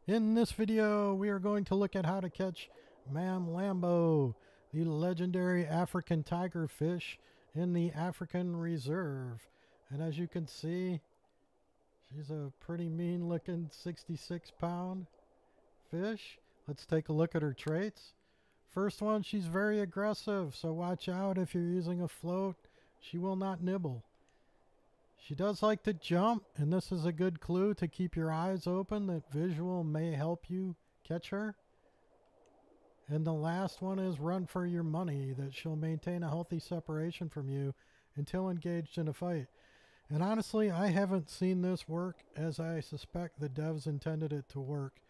In this video, we are going to look at how to catch Mamlambo, the legendary African tiger fish in the African Reserve. And as you can see, she's a pretty mean looking 66-pound fish. Let's take a look at her traits. First one, she's very aggressive, so watch out if you're using a float. She will not nibble. She does like to jump, and this is a good clue to keep your eyes open. That visual may help you catch her. And the last one is run for your money, that she'll maintain a healthy separation from you until engaged in a fight. And honestly, I haven't seen this work as I suspect the devs intended it to work.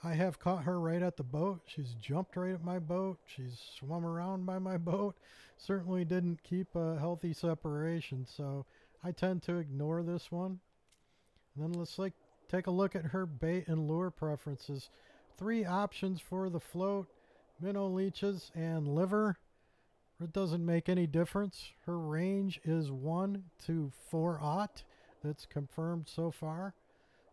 I have caught her right at the boat. She's jumped right at my boat. She's swum around by my boat. Certainly didn't keep a healthy separation, so I tend to ignore this one. And then let's take a look at her bait and lure preferences. 3 options for the float: minnow leeches and liver. It doesn't make any difference. Her range is 1 to 4/0. That's confirmed so far.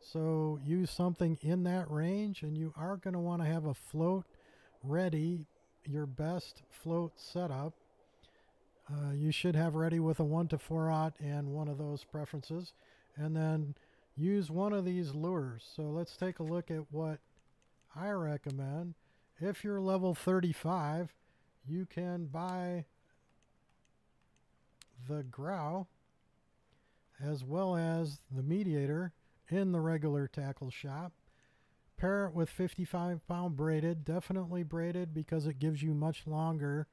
So use something in that range, and you are going to want to have a float ready, your best float setup. You should have ready with a 1 to 4/0 and one of those preferences, and then use one of these lures. So let's take a look at what I recommend. If you're level 35, you can buy the grow as well as the mediator in the regular tackle shop. Pair it with 55-pound braided, definitely braided because it gives you much longer.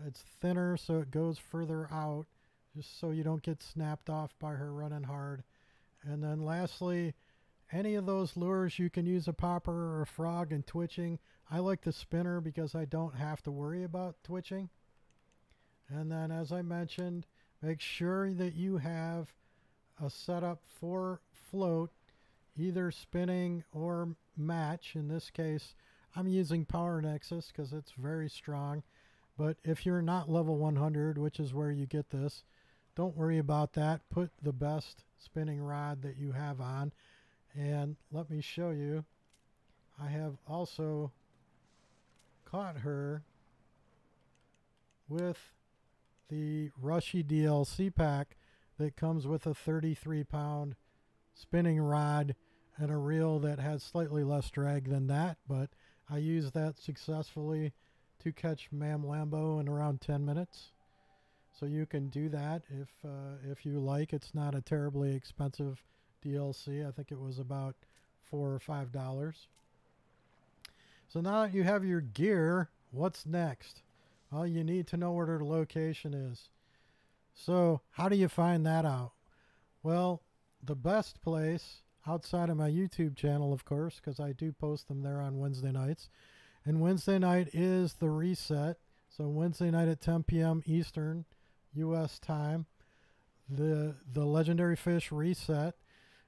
It's thinner, so it goes further out, just so you don't get snapped off by her running hard. And then lastly, any of those lures, you can use a popper or a frog and twitching. I like the spinner because I don't have to worry about twitching. And then, as I mentioned, make sure that you have a setup for float, either spinning or match. In this case, I'm using Power Nexus because it's very strong. But if you're not level 100, which is where you get this, don't worry about that. Put the best spinning rod that you have on. And let me show you. I have also caught her with the Rushy DLC pack that comes with a 33-pound spinning rod and a reel that has slightly less drag than that, but I used that successfully to catch Mamlambo in around 10 minutes. So you can do that if you like. It's not a terribly expensive DLC. I think it was about $4 or $5. So now that you have your gear, what's next? Well, you need to know where their location is. So how do you find that out? Well, the best place outside of my YouTube channel, of course, because I do post them there on Wednesday nights. And Wednesday night is the reset. So Wednesday night at 10 p.m. Eastern U.S. time, the legendary fish reset.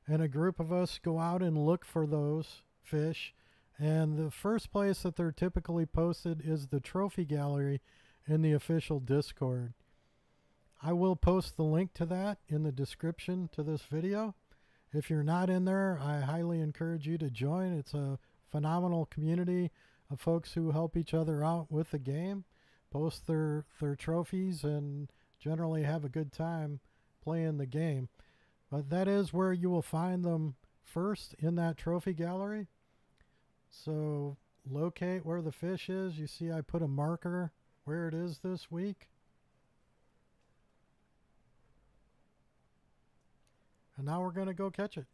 And a group of us go out and look for those fish. And the first place that they're typically posted is the trophy gallery in the official Discord. I will post the link to that in the description to this video. If you're not in there, I highly encourage you to join. It's a phenomenal community of folks who help each other out with the game, post their trophies, and generally have a good time playing the game. But that is where you will find them first, in that trophy gallery. So locate where the fish is. You see I put a marker where it is this week. And now we're going to go catch it.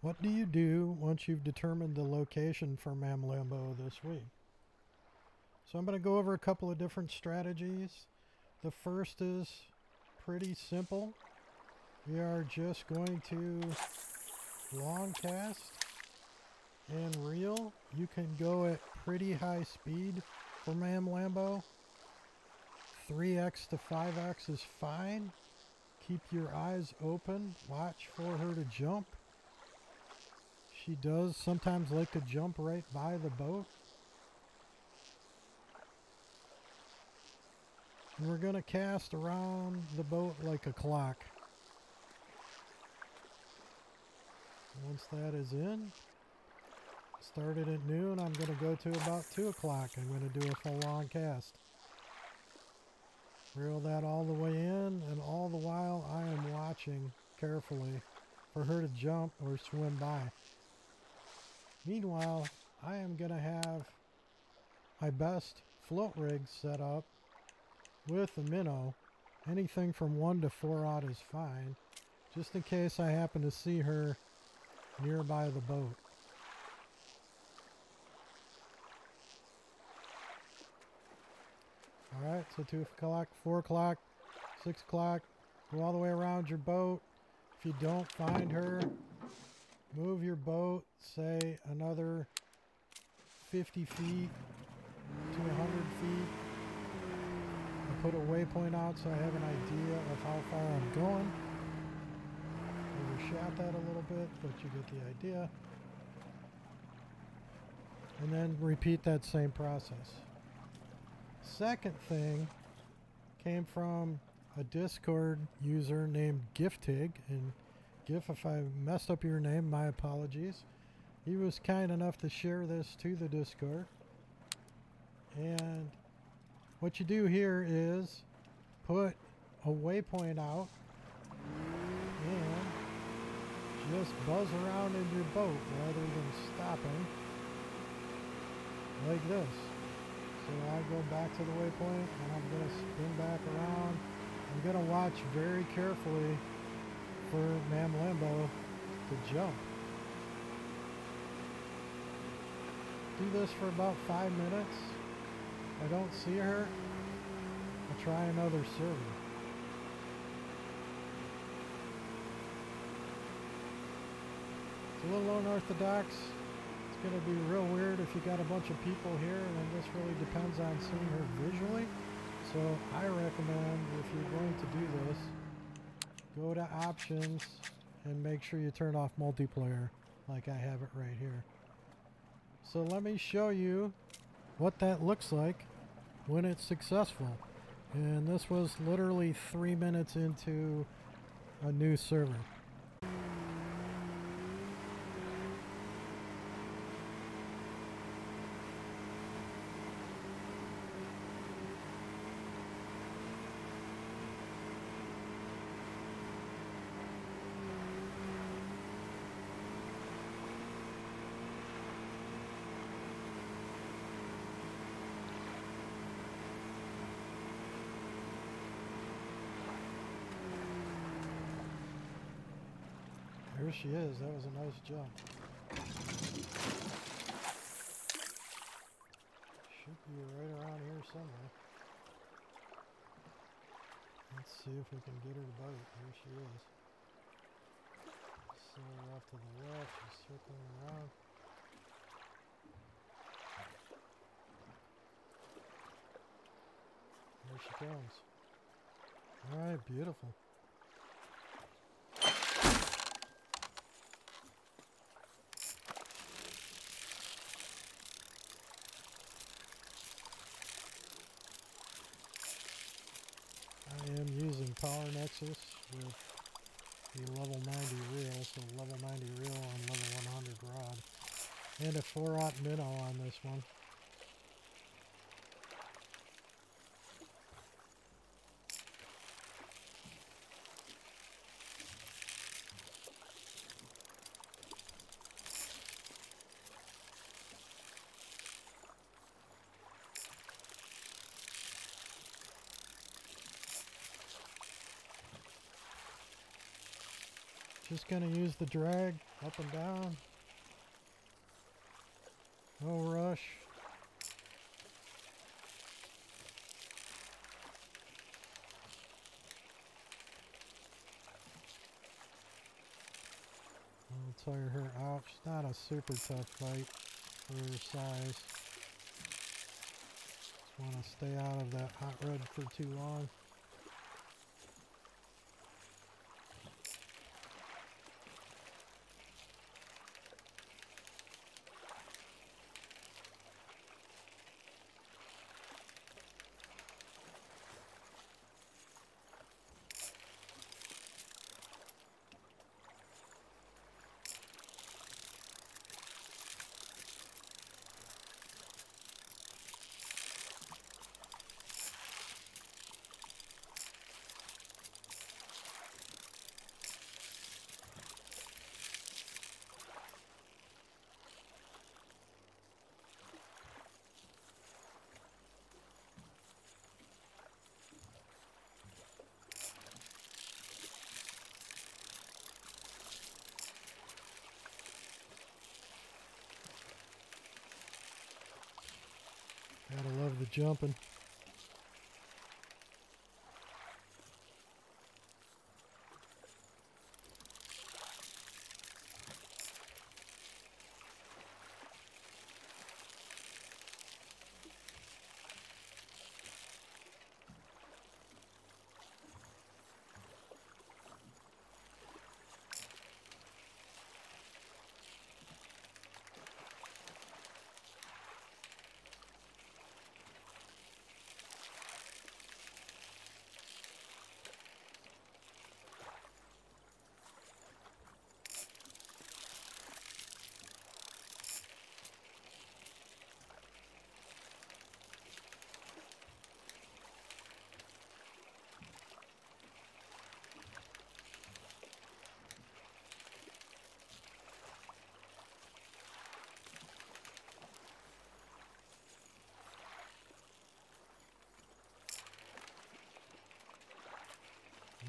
What do you do once you've determined the location for Mamlambo this week? So I'm going to go over a couple of different strategies. The first is pretty simple. We are just going to long cast and reel. You can go at pretty high speed for Mamlambo. 3x to 5x is fine. Keep your eyes open. Watch for her to jump. She does sometimes like to jump right by the boat. And we're going to cast around the boat like a clock. Once that is in, started at noon, I'm going to go to about 2 o'clock. I'm going to do a full long cast. Reel that all the way in, and all the while I am watching carefully for her to jump or swim by. Meanwhile, I am going to have my best float rig set up with a minnow. Anything from 1 to 4 is fine, just in case I happen to see her nearby the boat. Alright, so 2 o'clock, 4 o'clock, 6 o'clock, go all the way around your boat. If you don't find her, move your boat, say another 50 feet to 100 feet. I put a waypoint out so I have an idea of how far I'm going. Overshot that a little bit, but you get the idea. And then repeat that same process. Second thing came from a Discord user named Giftig, and Gif, if I messed up your name, my apologies. He was kind enough to share this to the Discord. And what you do here is put a waypoint out and just buzz around in your boat rather than stopping like this. So I go back to the waypoint and I'm going to spin back around. I'm going to watch very carefully for Mamlambo to jump. Do this for about 5 minutes. If I don't see her, I'll try another server. It's a little unorthodox. It's going to be real weird if you got a bunch of people here, and this really depends on seeing her visually. So I recommend, if you're going to do this, go to options and make sure you turn off multiplayer like I have it right here. So let me show you what that looks like when it's successful. And this was literally 3 minutes into a new server. There she is. That was a nice jump. Should be right around here somewhere. Let's see if we can get her to bite. There she is. So off to the left, she's circling around. There she comes. Alright, beautiful. I am using Power Nexus with the level 90 reel, so level 90 reel on level 100 rod, and a 4/0 minnow on this one. Just going to use the drag up and down. No rush. I'll tire her out. She's not a super tough fight for her size. Just want to stay out of that hot rod for too long. the jumping.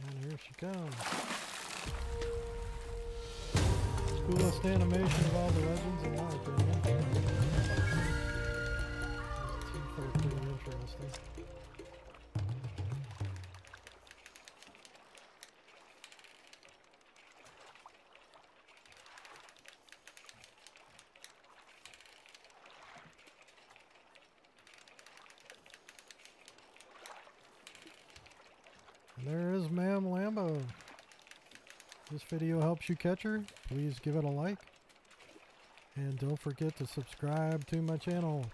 And here she comes. Coolest animation of all the legends, in my opinion. These teeth are pretty interesting. And there is Mamlambo. If this video helps you catch her, please give it a like. And don't forget to subscribe to my channel.